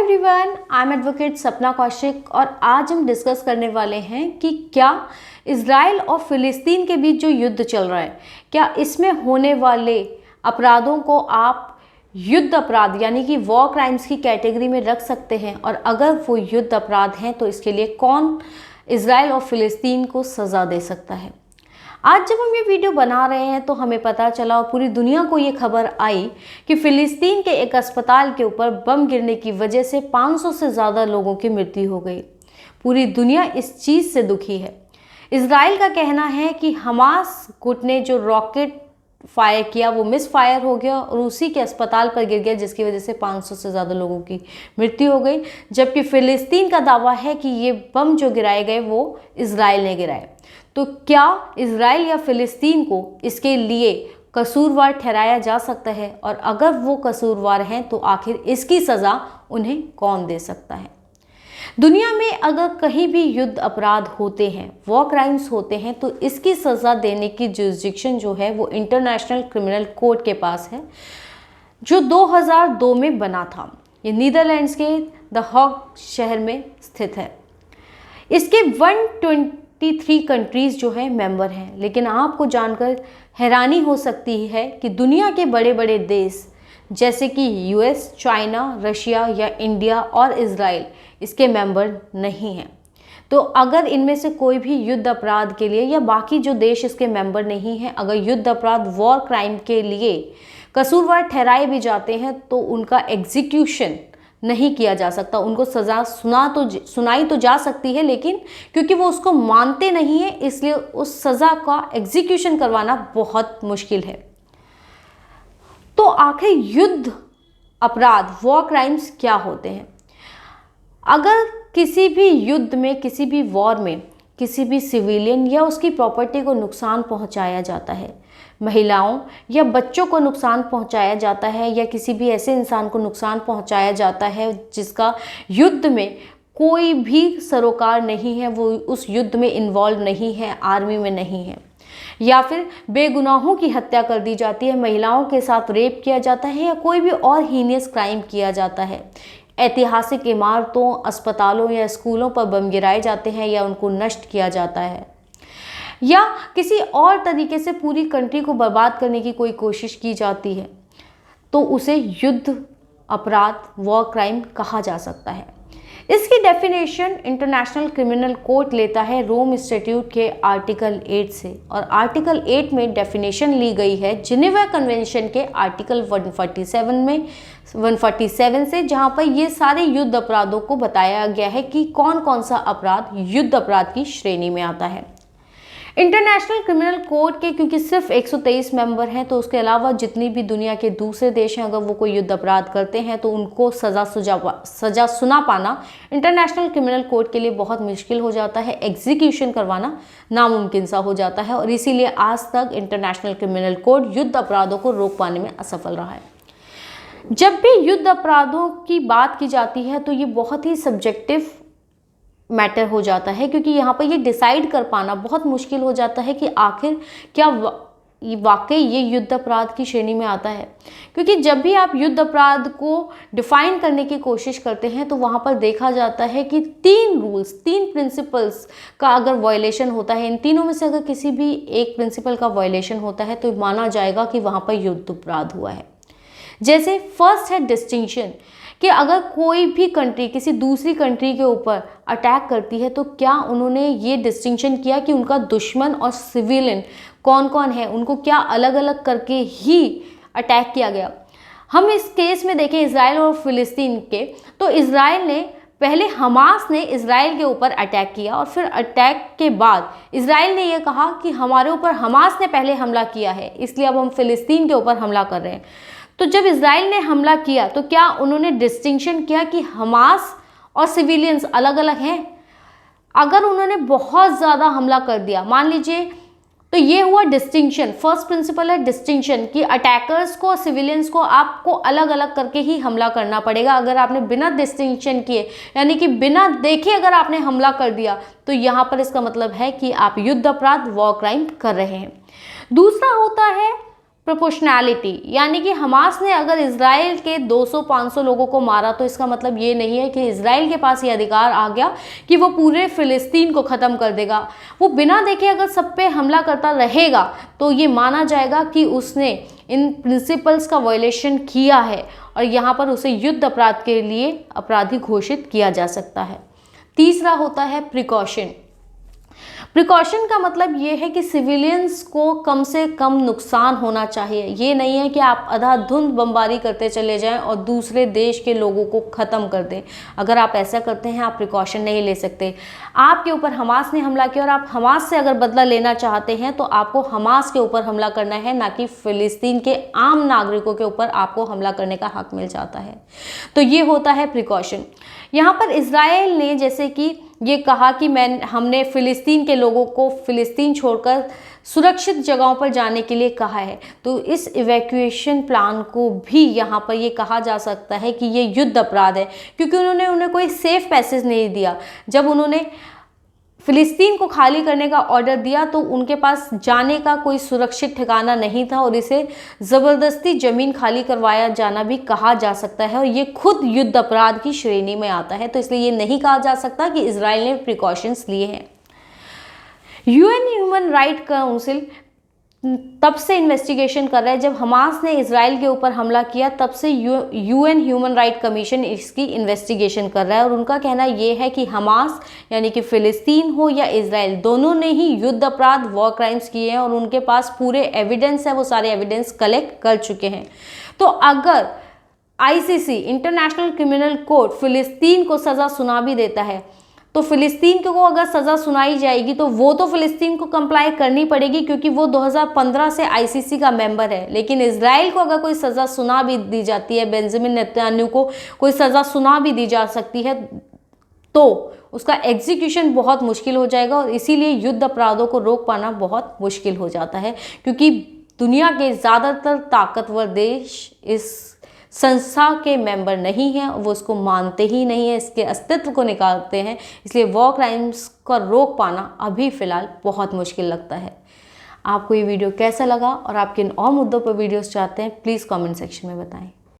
Everyone, I am advocate सपना कौशिक और आज हम डिस्कस करने वाले हैं कि क्या इजराइल और फिलिस्तीन के बीच जो युद्ध चल रहा है, क्या इसमें होने वाले अपराधों को आप युद्ध अपराध यानी कि वॉर क्राइम्स की कैटेगरी में रख सकते हैं, और अगर वो युद्ध अपराध हैं तो इसके लिए कौन इजराइल और फिलिस्तीन को सज़ा दे सकता है। आज जब हम ये वीडियो बना रहे हैं तो हमें पता चला और पूरी दुनिया को ये खबर आई कि फ़िलिस्तीन के एक अस्पताल के ऊपर बम गिरने की वजह से 500 से ज़्यादा लोगों की मृत्यु हो गई। पूरी दुनिया इस चीज़ से दुखी है। इजराइल का कहना है कि हमास गुट ने जो रॉकेट फायर किया वो मिस फायर हो गया और उसी के अस्पताल पर गिर गया, जिसकी वजह से 500 से ज़्यादा लोगों की मृत्यु हो गई। जबकि फ़िलिस्तीन का दावा है कि ये बम जो गिराए गए वो इजराइल ने गिराए। तो क्या इजराइल या फ़िलिस्तीन को इसके लिए कसूरवार ठहराया जा सकता है, और अगर वो कसूरवार हैं तो आखिर इसकी सज़ा उन्हें कौन दे सकता है। दुनिया में अगर कहीं भी युद्ध अपराध होते हैं, वॉर क्राइम्स होते हैं, तो इसकी सज़ा देने की जुरिस्डिक्शन जो है वो इंटरनेशनल क्रिमिनल कोर्ट के पास है, जो 2002 में बना था। ये नीदरलैंड्स के द हॉग शहर में स्थित है। इसके 123 कंट्रीज़ जो है मेंबर हैं। लेकिन आपको जानकर हैरानी हो सकती है कि दुनिया के बड़े बड़े देश जैसे कि यूएस, चाइना, रशिया या इंडिया और इजराइल इसके मेंबर नहीं हैं। तो अगर इनमें से कोई भी युद्ध अपराध के लिए या बाकी जो देश इसके मेंबर नहीं हैं, अगर युद्ध अपराध वॉर क्राइम के लिए कसूरवार ठहराए भी जाते हैं तो उनका एग्जीक्यूशन नहीं किया जा सकता। उनको सज़ा सुनाई तो जा सकती है, लेकिन क्योंकि वो उसको मानते नहीं हैं इसलिए उस सज़ा का एग्जीक्यूशन करवाना बहुत मुश्किल है। तो आखिर युद्ध अपराध वॉर क्राइम्स क्या होते हैं? अगर किसी भी युद्ध में, किसी भी वॉर में किसी भी सिविलियन या उसकी प्रॉपर्टी को नुकसान पहुंचाया जाता है, महिलाओं या बच्चों को नुकसान पहुंचाया जाता है, या किसी भी ऐसे इंसान को नुकसान पहुंचाया जाता है जिसका युद्ध में कोई भी सरोकार नहीं है, वो उस युद्ध में इन्वॉल्व नहीं है, आर्मी में नहीं है, या फिर बेगुनाहों की हत्या कर दी जाती है, महिलाओं के साथ रेप किया जाता है, या कोई भी और हीनियस क्राइम किया जाता है, ऐतिहासिक इमारतों, अस्पतालों या स्कूलों पर बम गिराए जाते हैं या उनको नष्ट किया जाता है, या किसी और तरीके से पूरी कंट्री को बर्बाद करने की कोई कोशिश की जाती है, तो उसे युद्ध अपराध वॉर क्राइम कहा जा सकता है। इसकी डेफिनेशन इंटरनेशनल क्रिमिनल कोर्ट लेता है रोम स्टैट्यूट के आर्टिकल 8 से, और आर्टिकल 8 में डेफिनेशन ली गई है जिनेवा कन्वेंशन के आर्टिकल 147 से, जहां पर ये सारे युद्ध अपराधों को बताया गया है कि कौन कौन सा अपराध युद्ध अपराध की श्रेणी में आता है। इंटरनेशनल क्रिमिनल कोर्ट के क्योंकि सिर्फ 123 मेंबर हैं, तो उसके अलावा जितनी भी दुनिया के दूसरे देश हैं, अगर वो कोई युद्ध अपराध करते हैं तो उनको सज़ा सुना पाना इंटरनेशनल क्रिमिनल कोर्ट के लिए बहुत मुश्किल हो जाता है, एग्जीक्यूशन करवाना नामुमकिन सा हो जाता है, और इसीलिए आज तक इंटरनेशनल क्रिमिनल कोर्ट युद्ध अपराधों को रोक पाने में असफल रहा है। जब भी युद्ध अपराधों की बात की जाती है तो ये बहुत ही सब्जेक्टिव मैटर हो जाता है, क्योंकि यहाँ पर ये डिसाइड कर पाना बहुत मुश्किल हो जाता है कि आखिर क्या वाकई ये युद्ध अपराध की श्रेणी में आता है। क्योंकि जब भी आप युद्ध अपराध को डिफाइन करने की कोशिश करते हैं तो वहाँ पर देखा जाता है कि 3 रूल्स, 3 प्रिंसिपल्स का अगर वायलेशन होता है, इन तीनों में से अगर किसी भी एक प्रिंसिपल का वायलेशन होता है तो माना जाएगा कि वहाँ पर युद्ध अपराध हुआ है। जैसे फर्स्ट है डिस्टिंक्शन, कि अगर कोई भी कंट्री किसी दूसरी कंट्री के ऊपर अटैक करती है तो क्या उन्होंने ये डिस्टिंक्शन किया कि उनका दुश्मन और सिविलियन कौन कौन है, उनको क्या अलग अलग करके ही अटैक किया गया। हम इस केस में देखें इजराइल और फिलिस्तीन के, तो इजराइल ने पहले हमास ने इजराइल के ऊपर अटैक किया, और फिर अटैक के बाद इजराइल ने यह कहा कि हमारे ऊपर हमास ने पहले हमला किया है, इसलिए अब हम फिलिस्तीन के ऊपर हमला कर रहे हैं। तो जब इजराइल ने हमला किया तो क्या उन्होंने डिस्टिंक्शन किया कि हमास और सिविलियंस अलग अलग हैं? अगर उन्होंने बहुत ज़्यादा हमला कर दिया, मान लीजिए, तो ये हुआ डिस्टिंक्शन। फर्स्ट प्रिंसिपल है डिस्टिंक्शन, कि अटैकर्स को और सिविलियंस को आपको अलग अलग करके ही हमला करना पड़ेगा। अगर आपने बिना डिस्टिंक्शन किए यानी कि बिना देखे अगर आपने हमला कर दिया तो यहाँ पर इसका मतलब है कि आप युद्ध अपराध वॉर क्राइम कर रहे हैं। दूसरा होता है प्रोपोर्शनैलिटी, यानी कि हमास ने अगर इजराइल के 200-500 लोगों को मारा तो इसका मतलब ये नहीं है कि इजराइल के पास ये अधिकार आ गया कि वो पूरे फिलिस्तीन को ख़त्म कर देगा। वो बिना देखे अगर सब पे हमला करता रहेगा तो ये माना जाएगा कि उसने इन प्रिंसिपल्स का वायलेशन किया है और यहाँ पर उसे युद्ध अपराध के लिए अपराधी घोषित किया जा सकता है। तीसरा होता है प्रिकॉशन। प्रिकॉशन का मतलब ये है कि सिविलियंस को कम से कम नुकसान होना चाहिए। ये नहीं है कि आप अंधाधुंध बमबारी करते चले जाएं और दूसरे देश के लोगों को ख़त्म कर दें। अगर आप ऐसा करते हैं आप प्रिकॉशन नहीं ले सकते। आपके ऊपर हमास ने हमला किया और आप हमास से अगर बदला लेना चाहते हैं तो आपको हमास के ऊपर हमला करना है, ना कि फ़िलिस्तीन के आम नागरिकों के ऊपर आपको हमला करने का हक मिल जाता है। तो ये होता है प्रिकॉशन। यहाँ पर इजराइल ने जैसे कि ये कहा कि हमने फ़िलिस्तीन के लोगों को फ़िलिस्तीन छोड़कर सुरक्षित जगहों पर जाने के लिए कहा है, तो इस इवैक्यूएशन प्लान को भी यहाँ पर ये कहा जा सकता है कि ये युद्ध अपराध है, क्योंकि उन्होंने उन्हें कोई सेफ पैसेज नहीं दिया। जब उन्होंने फ़िलिस्तीन को खाली करने का ऑर्डर दिया तो उनके पास जाने का कोई सुरक्षित ठिकाना नहीं था और इसे ज़बरदस्ती ज़मीन खाली करवाया जाना भी कहा जा सकता है और ये खुद युद्ध अपराध की श्रेणी में आता है। तो इसलिए ये नहीं कहा जा सकता कि इजराइल ने प्रिकॉशंस लिए हैं। यूएन ह्यूमन राइट काउंसिल तब से इन्वेस्टिगेशन कर रहा है, जब हमास ने इजराइल के ऊपर हमला किया तब से यूएन ह्यूमन राइट कमीशन इसकी इन्वेस्टिगेशन कर रहा है और उनका कहना ये है कि हमास यानी कि फ़िलिस्तीन हो या इजराइल, दोनों ने ही युद्ध अपराध वॉर क्राइम्स किए हैं और उनके पास पूरे एविडेंस है, वो सारे एविडेंस कलेक्ट कर चुके हैं। तो अगर आईसीसी इंटरनेशनल क्रिमिनल कोर्ट फ़िलिस्तीन को सज़ा सुना भी देता है तो फ़िलिस्तीन को अगर सज़ा सुनाई जाएगी तो वो तो फ़िलिस्तीन को कंप्लाई करनी पड़ेगी क्योंकि वो 2015 से आईसीसी का मेंबर है। लेकिन इजराइल को अगर कोई सज़ा सुना भी दी जाती है, बेंजामिन नेतन्याहू को कोई सज़ा सुना भी दी जा सकती है, तो उसका एग्जीक्यूशन बहुत मुश्किल हो जाएगा और इसीलिए युद्ध अपराधों को रोक पाना बहुत मुश्किल हो जाता है, क्योंकि दुनिया के ज़्यादातर ताकतवर देश इस संस्था के मेंबर नहीं हैं, वो उसको मानते ही नहीं है, इसके अस्तित्व को निकालते हैं। इसलिए वॉर क्राइम्स का रोक पाना अभी फ़िलहाल बहुत मुश्किल लगता है। आपको ये वीडियो कैसा लगा और आप किन और मुद्दों पर वीडियोस चाहते हैं प्लीज़ कमेंट सेक्शन में बताएं।